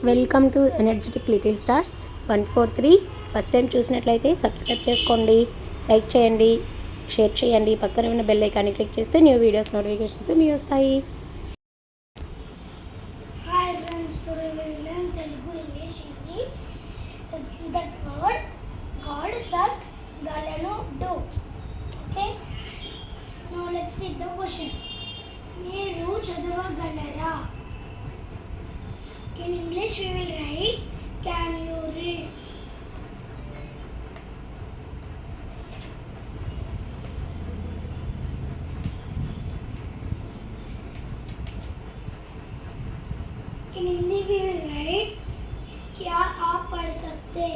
Welcome to energetic little stars 143. First time చూసినట్లయితే subscribe చేసుకోండి, like చేయండి, షేర్ చేయండి. పక్కన ఉన్న బెల్ ఐకాన్ని క్లిక్ చేస్తే న్యూ వీడియోస్ నోటిఫికేషన్స్ మీ వస్తాయి. Hi friends, today we will learn Telugu, English, Hindi. Is that word God suck, galanu do. Okay. Now let's read the question. Meeru chadavagallara. In English we will write, can you read? In Hindi we will write, क्या आप पढ़ सकते?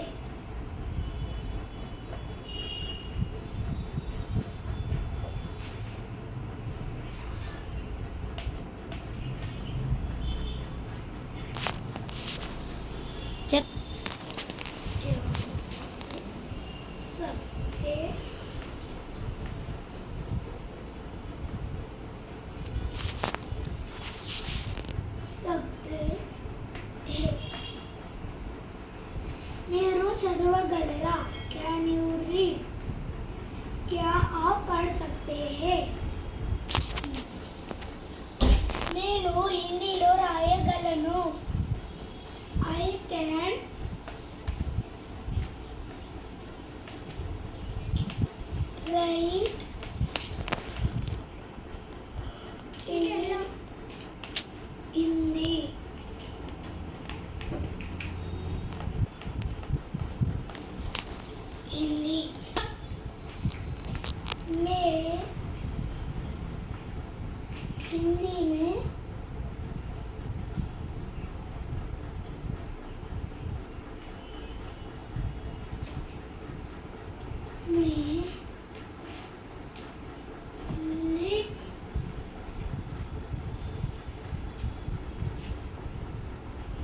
Check. सकते सकते हैं. మీరు చదవగలరా? Can you read? क्या आप पढ़ सकते हैं? నేను హిందీలో రాయగలను. I can write in Hindi. Hindi में हिंदी में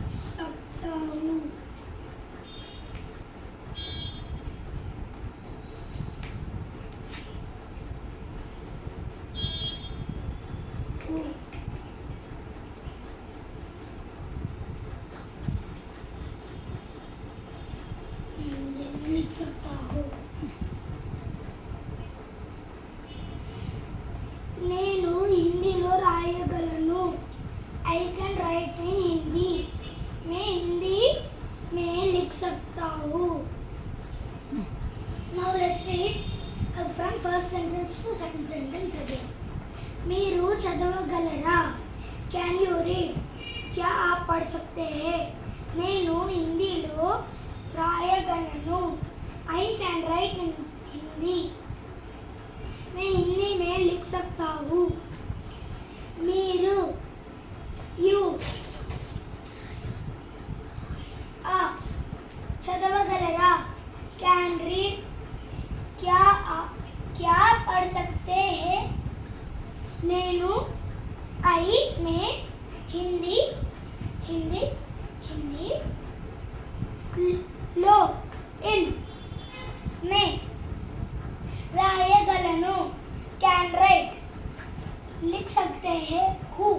लिख सकता हूँ. लिख सकता हूँ. నేను హిందీలో రాయగలను. I can write in Hindi. मैं हिंदी में लिख सकता हूँ. Now let's read from first sentence to second sentence again. మీరు చదవగలరా? Can you read? क्या आप पढ़ सकते हैं? నేను హిందీలో రాయగలను. I can write in Hindi. मैं हिंदी में लिख सकता हूँ. మీరు you आप చదవగలరా? Can read. क्या पढ़ सकते हैं? నేను I में हिंदी లో in में రాయగలను. Can write. लिख सकते हैं who.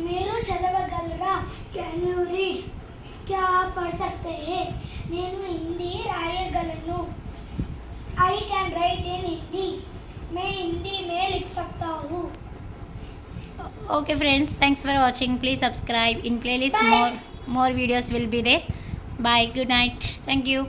మీరు చదవగలరా? Can you read? क्या आप पढ़ सकते हैं? నేను హిందీ రాయగలను. I can write in Hindi. मैं हिंदी में लिख सकता हूँ. Okay friends, thanks for watching. Please subscribe. In playlist Bye. more videos will be there. Bye, good night, thank you.